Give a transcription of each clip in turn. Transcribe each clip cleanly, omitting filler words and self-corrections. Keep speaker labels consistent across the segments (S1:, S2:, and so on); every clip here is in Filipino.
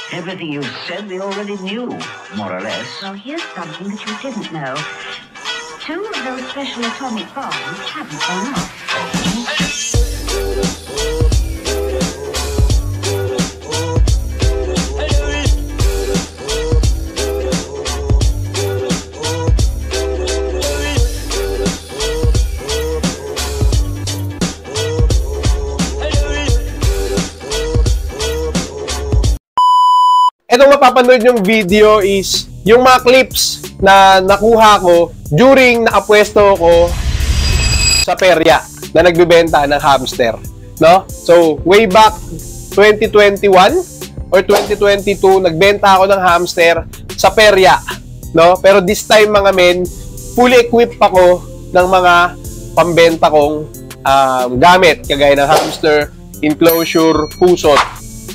S1: Everything you've said we already knew, more or less.
S2: Well, here's something that you didn't know. 2 of those special atomic bombs haven't gone off.
S3: Itong mapapanood yung video is yung mga clips na nakuha ko during nakapwesto ko sa perya na nagbebenta ng hamster, no? So, way back 2021 or 2022, nagbenta ako ng hamster sa perya, no? Pero this time, mga men, fully equipped ako ng mga pambenta kong gamit, kagaya ng hamster, enclosure, pusot,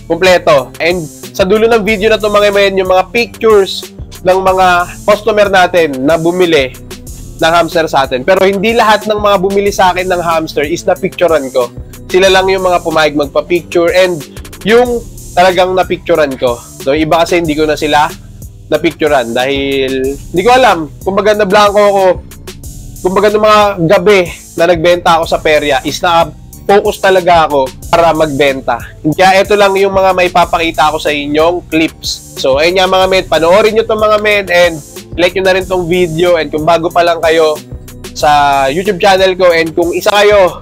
S3: kompleto. And sa dulo ng video na ito, mga men, yung mga pictures ng mga customer natin na bumili ng hamster sa atin. Pero hindi lahat ng mga bumili sa akin ng hamster is na-picturean ko. Sila lang yung mga pumayag magpa-picture and yung talagang na-picturean ko. So, iba kasi hindi ko na sila na-picturean dahil hindi ko alam. Kumbaga na-blanco ako. Kumbaga ng mga gabi na nagbenta ako sa perya is na-focus talaga ako para magbenta. Kaya ito lang yung mga maipapakita ko sa inyong clips. So, ayun nga mga men, panoorin nyo itong mga men and like nyo na rin itong video. And kung bago pa lang kayo sa YouTube channel ko and kung isa kayo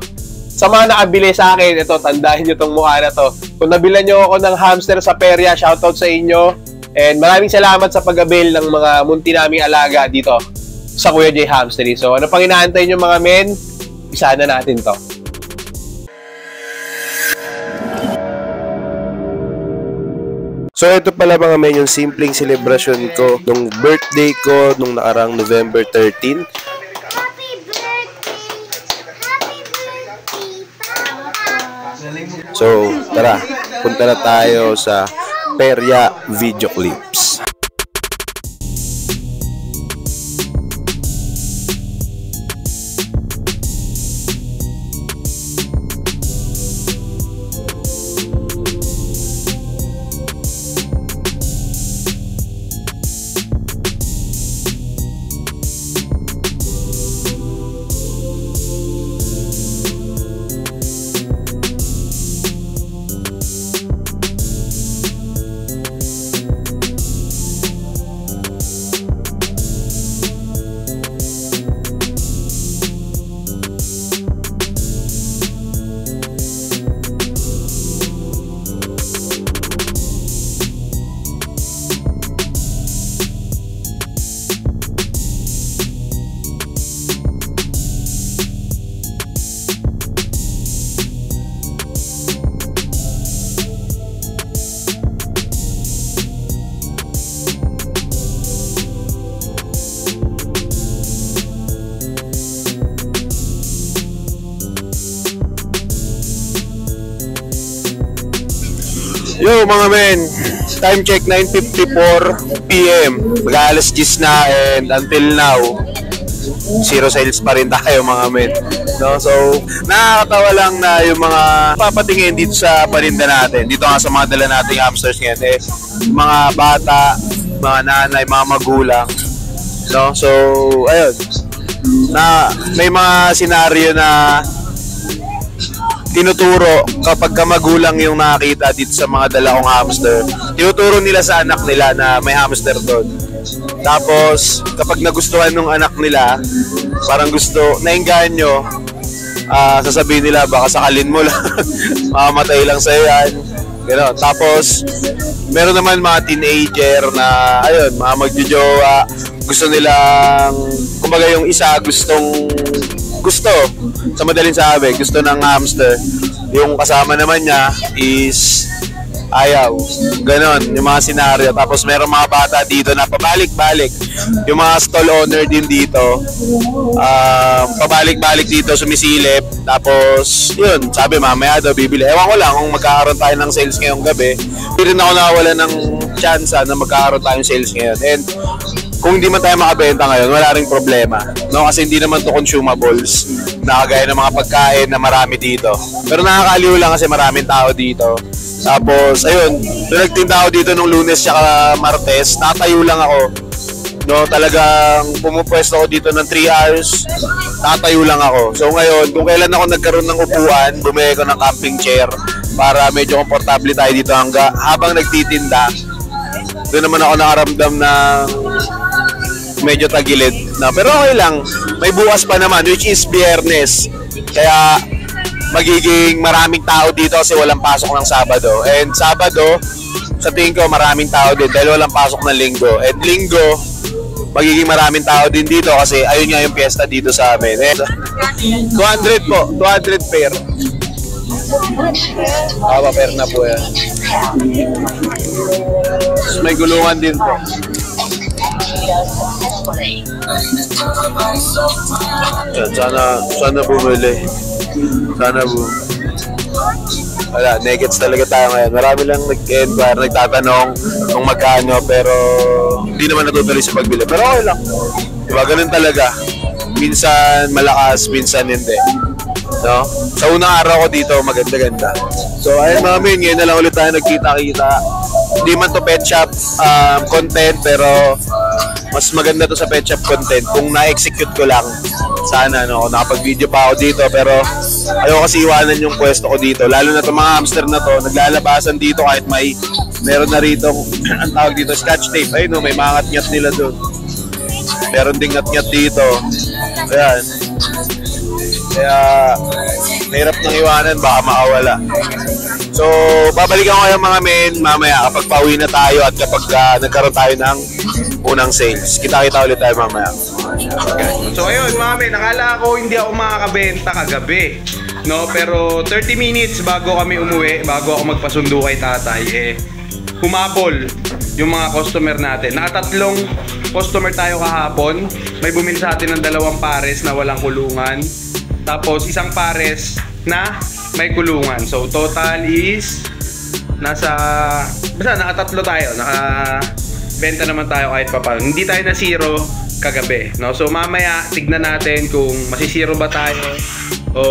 S3: sa mga nakabili sa akin, ito, tandaan nyo itong mukha na to. Kung nabilan nyo ako ng hamster sa perya, shoutout sa inyo. And maraming salamat sa pag-avail ng mga munti naming alaga dito sa Kuya J Hamstery. So, ano pang inaantay nyo mga men? Isa na natin to. So ito pala mga men, yung simpleng celebration ko nung birthday ko nung nakarang November 13. So tara, punta na tayo sa perya video clips. Yo mga men, time check 9:54 PM. Mag-alas 10 na and until now, zero sales pa rin tayo mga men. No? So, nakakatawa lang na yung mga papatingin dito sa paninda natin. Dito nga sa mga dala nating hamsters ngayon eh, mga bata, mga nanay, mga magulang. No? So, ayun. Na may mga senaryo na tinuturo kapag magulang yung nakakita dito sa mga dala kong hamster. Tinuturo nila sa anak nila na may hamster doon. Tapos, kapag nagustuhan ng anak nila, parang gusto, nainganyo, sasabihin nila, baka sakalin mo lang, mamamatay lang sa'yo yan. Gano'n. Tapos, meron naman mga teenager na, ayun, mga magjojowa, gusto nilang, kumbaga yung isa gusto, sa madaling sabi, gusto ng hamster. Yung kasama naman niya is ayaw. Ganon, yung mga senaryo. Tapos meron mga bata dito na pabalik-balik. Yung mga stall owner din dito, pabalik-balik dito, sumisilip. Tapos, yun, sabi mamaya daw bibili. Ewan ko lang kung magkakaroon tayo ng sales ngayong gabi. Hindi rin ako nakawala ng chance na magkakaroon tayong sales ngayon. And kung hindi man tayo makabenta ngayon, wala ring problema. No? Kasi hindi naman to consumables na kagaya ng mga pagkain na marami dito. Pero nakakaliw lang kasi maraming tao dito.
S4: Tapos, ayun, nung nagtinda ako dito nung Lunes tsaka Martes, natayo lang ako. No, talagang pumupwesto ako dito ng 3 hours, tatayo lang ako. So ngayon, kung kailan ako nagkaroon ng upuan, bumili ko ng camping chair para medyo komportable tayo dito habang nagtitinda. Doon naman ako nakaramdam ng medyo tagilid na. Pero okay lang, may bukas pa naman, which is Biyernes. Kaya magiging maraming tao dito kasi walang pasok ng Sabado. And Sabado, sa tingin ko maraming tao din dahil walang pasok ng Linggo. And Linggo, magiging maraming tao din dito kasi ayun nga yung piyesta dito sa amin. 200 po, 200 pair. Pair na po yan. May gulungan din po. Yan, sana bumili. Sana wala, negets talaga tayo ngayon. Marami lang nag-enquire, nagtatanong kung magkano, pero hindi naman natutuloy sa pagbili. Pero okay lang. Diba, ganun talaga. Minsan malakas, minsan hindi. No? Sa unang araw ko dito, maganda-ganda. So, ayun mga men, ngayon na lang ulit tayo nagkita-kita. Hindi man to pet shop content, pero mas maganda to sa pet shop content kung na-execute ko lang. Sana, no? Nakapag-video pa ako dito, pero ayaw kasi iwanan yung pwesto ko dito. Lalo na itong mga hamster na to, naglalabasan dito kahit meron na rito, ang tawag dito, scotch tape. Ayun, no? May mga ngat-ngat nila doon. Meron ding ngat-ngat dito. Ayan. Kaya, mahirap nang iwanan, baka makawala. So, babalikan ko kayo mga men mamaya kapag pauwi na tayo at kapag nagkaroon tayo ng unang sales. Kita-kita ulit tayo mamaya.
S3: So ayun mga men, nakala ko hindi ako makakabenta kagabi, no? Pero 30 minutes bago kami umuwi, bago ako magpasundo kay tatay, humabol yung mga customer natin. Nakatatlong customer tayo kahapon. May bumili sa atin ng 2 pares na walang kulungan, tapos 1 pares na may kulungan. So total is basta nakatatlo tayo, nakabenta naman tayo kahit papaano. Hindi tayo na zero kagabi, no? So mamaya tignan natin kung masisiro ba tayo o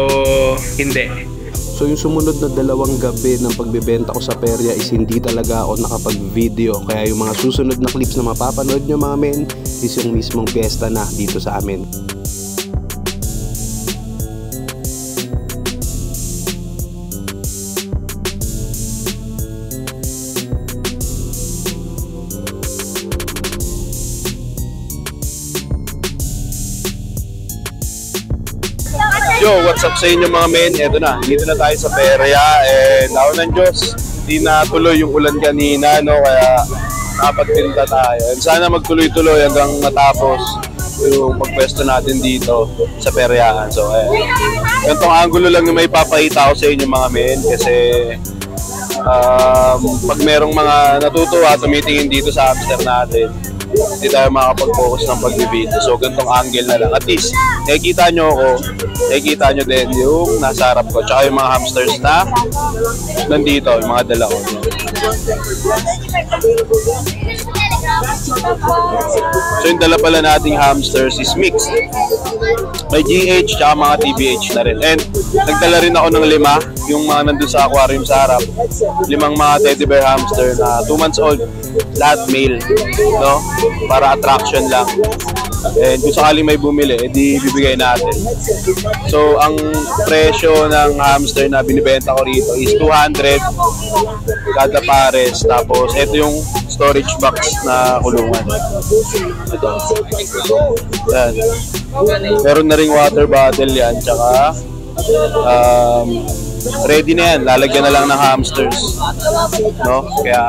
S3: hindi.
S5: So yung sumunod na 2 gabi ng pagbebenta ko sa perya is hindi talaga ako nakapag-video. Kaya yung mga susunod na clips na mapapanood nyo mga men is yung mismong piyesta na dito sa amin.
S4: Yo, what's up sa inyo mga men? Eto na, dito na tayo sa perya. And ako ng Diyos, hindi na tuloy yung ulan kanina, no? Kaya nakapagtinda tayo. And sana magtuloy-tuloy hanggang matapos yung pagpwesto natin dito sa peryahan. So, ganitong angulo lang yung may papakita ko sa inyo mga men. Kasi pag merong mga natutuwa, tumitingin dito sa hamster natin, hindi tayo makapag-focus ng pag-video. So, ganitong angle na lang. At least, nakikita nyo ako, nakikita nyo din yung nasa harap ko. Tsaka yung mga hamsters na nandito, yung mga dala ko. So, yung dala pala nating hamsters is mixed. May GH, tsaka mga TBH na rin. And, nagdala rin ako ng 5, yung mga nandun sa aquarium sa harap. 5 mga teddy bear hamster na 2 months old. Lahat male, no? Para attraction lang. And kung sakaling may bumili, edi bibigay natin. So, ang presyo ng hamster na binibenta ko rito is 200 kada pares. Tapos, ito yung storage box na kulungan. Ito. Yan. Meron na ring water bottle yan. Tsaka, ready na yan. Lalagyan na lang ng hamsters. No? Kaya,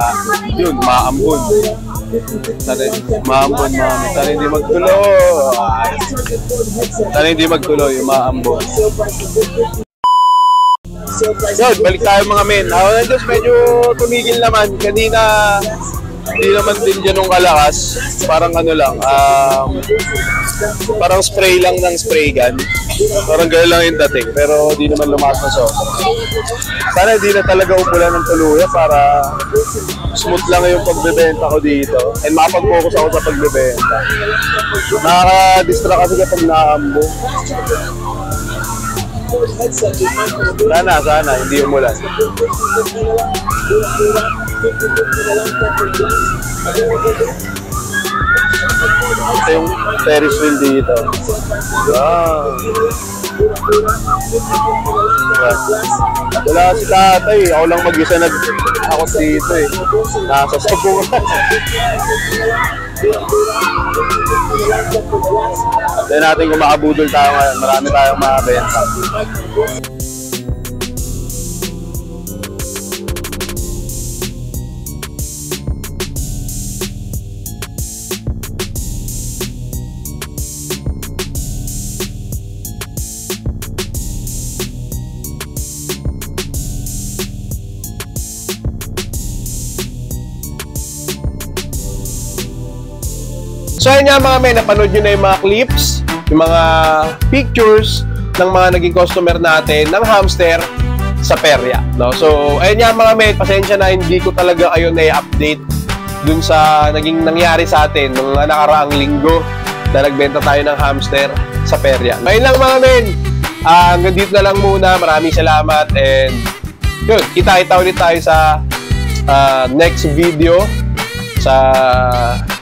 S4: yun, maambon. Maambon, mami. Sana hindi magtulo. Sana hindi magtulo yung maambon. Yun, balik tayo mga men. Ako na Diyos, medyo tumigil naman. Kanina, hindi naman din ganun kalakas. Parang ano lang, parang spray lang ng spray gun. Parang gano'n lang yung dating, pero di naman lumakas na sobra. Sana hindi na talaga umulan ng tuluyan para smooth lang yung pagbebenta ko dito. And makapag-focus ako sa pagbebenta. Nakaka-distract kasi kapag naambo. Sana, hindi umulan. Ito yung Ferris wheel dito. Wow. Wala si tatay. Ako lang mag-isa ako dito eh. Nasa sabunan. Tignan natin kung makabudol tayo ngayon. Marami tayong makabenta.
S3: So ayun nga mga men, napanood nyo na yung mga clips, yung mga pictures ng mga naging customer natin ng hamster sa perya, no? So ayun nga mga men, pasensya na hindi ko talaga kayo na-update dun sa naging nangyari sa atin nung nakaraang linggo na nagbenta tayo ng hamster sa perya. Ayun lang mga men, hanggang dito na lang muna. Maraming salamat and yun, kita-kita ulit tayo sa next video, sa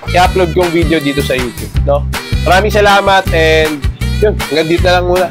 S3: i-upload kong video dito sa YouTube, no? Maraming salamat and yun, hanggang dito na lang muna.